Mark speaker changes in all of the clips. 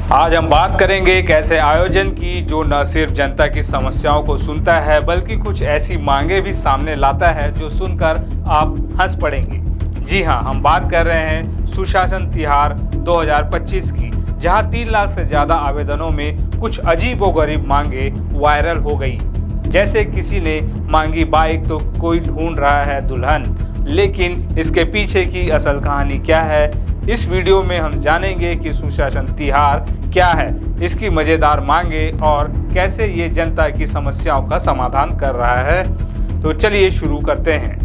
Speaker 1: आज हम बात करेंगे एक ऐसे आयोजन की जो न सिर्फ जनता की समस्याओं को सुनता है बल्कि कुछ ऐसी मांगे भी सामने लाता है जो सुनकर आप हंस पड़ेंगे। जी हाँ, हम बात कर रहे हैं सुशासन तिहार 2025 की, जहां 3 लाख से ज्यादा आवेदनों में कुछ अजीबोगरीब मांगे वायरल हो गई। जैसे किसी ने मांगी बाइक तो कोई ढूंढ रहा है दुल्हन। लेकिन इसके पीछे की असल कहानी क्या है, इस वीडियो में हम जानेंगे कि सुशासन तिहार क्या है, इसकी मजेदार मांगे और कैसे ये जनता की समस्याओं का समाधान कर रहा है। तो चलिए शुरू करते हैं।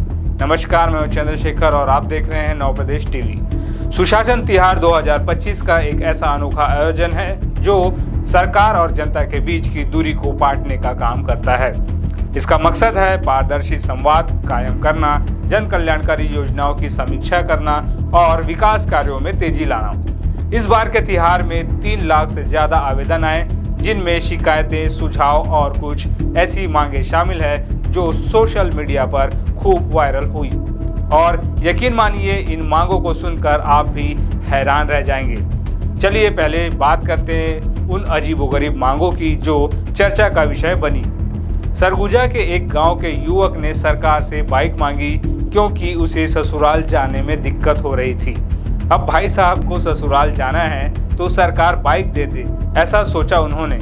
Speaker 1: नमस्कार, मैं चंद्रशेखर और आप देख रहे हैं नव प्रदेश टीवी। सुशासन तिहार 2025 का एक ऐसा अनोखा आयोजन है जो सरकार और जनता के बीच की दूरी को पाटने का काम करता है। इसका मकसद है पारदर्शी संवाद कायम करना, जन कल्याणकारी योजनाओं की समीक्षा करना और विकास कार्यों में तेजी लाना। इस बार के तिहार में 3 लाख से ज्यादा आवेदन आए, जिनमें शिकायतें, सुझाव और कुछ ऐसी मांगे शामिल है जो सोशल मीडिया पर खूब वायरल हुई। और यकीन मानिए, इन मांगों को सुनकर आप भी हैरान रह जाएंगे। चलिए पहले बात करते हैं उन अजीबोगरीब मांगों की जो चर्चा का विषय बनी। सरगुजा के एक गांव के युवक ने सरकार से बाइक मांगी क्योंकि उसे ससुराल जाने में दिक्कत हो रही थी। अब भाई साहब को ससुराल जाना है तो सरकार बाइक दे दे, ऐसा सोचा उन्होंने।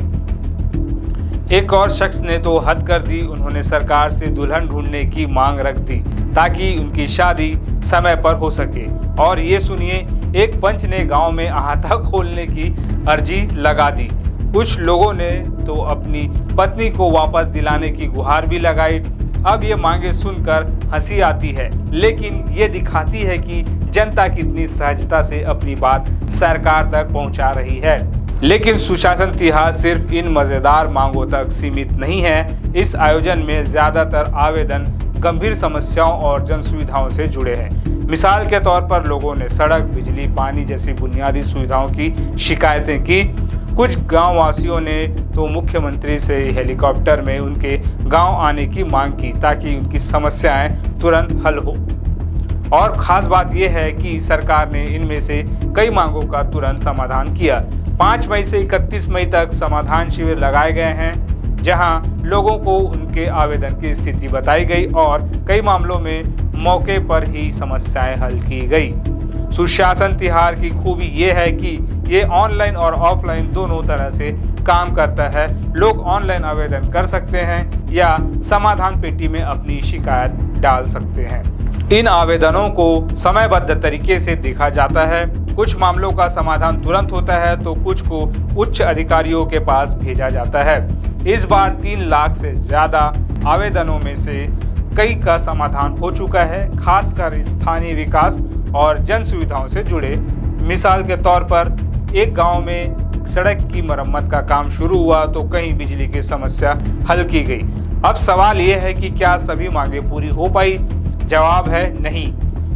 Speaker 1: एक और शख्स ने तो हद कर दी, उन्होंने सरकार से दुल्हन ढूंढने की मांग रख दी ताकि उनकी शादी समय पर हो सके। और ये सुनिए, एक पंच ने गांव में अहाता खोलने की अर्जी लगा दी। कुछ लोगों ने तो अपनी पत्नी को वापस दिलाने की गुहार भी लगाई। अब ये मांगे सुनकर हंसी आती है, लेकिन ये दिखाती है कि जनता कितनी सहजता से अपनी बात सरकार तक पहुंचा रही है। लेकिन सुशासन तिहार सिर्फ इन मजेदार मांगों तक सीमित नहीं है। इस आयोजन में ज्यादातर आवेदन गंभीर समस्याओं और जन सुविधाओं से जुड़े हैं। मिसाल के तौर पर लोगों ने सड़क, बिजली, पानी जैसी बुनियादी सुविधाओं की शिकायतें की। कुछ गांव वासियों ने तो मुख्यमंत्री से हेलीकॉप्टर में उनके गांव आने की मांग की ताकि उनकी समस्याएं तुरंत हल हो। और खास बात यह है कि सरकार ने इनमें से कई मांगों का तुरंत समाधान किया। 5 मई से 31 मई तक समाधान शिविर लगाए गए हैं, जहां लोगों को उनके आवेदन की स्थिति बताई गई और कई मामलों में मौके पर ही समस्याएं हल की गई। सुशासन तिहार की खूबी ये है कि ये ऑनलाइन और ऑफलाइन दोनों तरह से काम करता है। लोग ऑनलाइन आवेदन कर सकते हैं या समाधान पेटी में अपनी शिकायत डाल सकते हैं। इन आवेदनों को समयबद्ध तरीके से देखा जाता है। कुछ मामलों का समाधान तुरंत होता है तो कुछ को उच्च अधिकारियों के पास भेजा जाता है। इस बार 3 लाख से ज्यादा आवेदनों में से कई का समाधान हो चुका है, खासकर स्थानीय विकास और जन सुविधाओं से जुड़े। मिसाल के तौर पर एक गांव में सड़क की मरम्मत का काम शुरू हुआ तो कहीं बिजली की समस्या हल की गई। अब सवाल यह है कि क्या सभी मांगे पूरी हो पाई? जवाब है नहीं।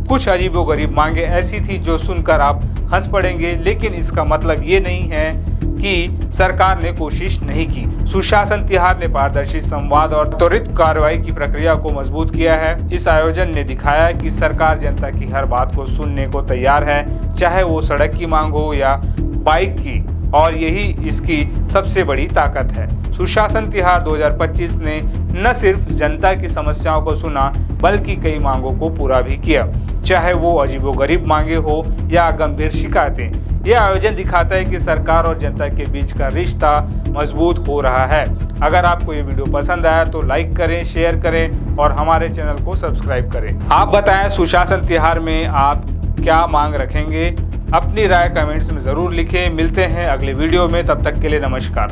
Speaker 1: कुछ अजीबोगरीब मांगे ऐसी थी जो सुनकर आप हंस पड़ेंगे, लेकिन इसका मतलब ये नहीं है कि सरकार ने कोशिश नहीं की। सुशासन तिहार ने पारदर्शी संवाद और त्वरित कार्रवाई की प्रक्रिया को मजबूत किया है। इस आयोजन ने दिखाया कि सरकार जनता की हर बात को सुनने को तैयार है, चाहे वो सड़क की मांग हो या बाइक की, और यही इसकी सबसे बड़ी ताकत है। सुशासन तिहार 2025 ने न सिर्फ जनता की समस्याओं को सुना बल्कि कई मांगों को पूरा भी किया, चाहे वो अजीबोगरीब मांगे हो या गंभीर शिकायतें। यह आयोजन दिखाता है कि सरकार और जनता के बीच का रिश्ता मजबूत हो रहा है। अगर आपको ये वीडियो पसंद आया तो लाइक करें, शेयर करें और हमारे चैनल को सब्सक्राइब करें। आप बताएं, सुशासन तिहार में आप क्या मांग रखेंगे? अपनी राय कमेंट्स में ज़रूर लिखें। मिलते हैं अगले वीडियो में, तब तक के लिए नमस्कार।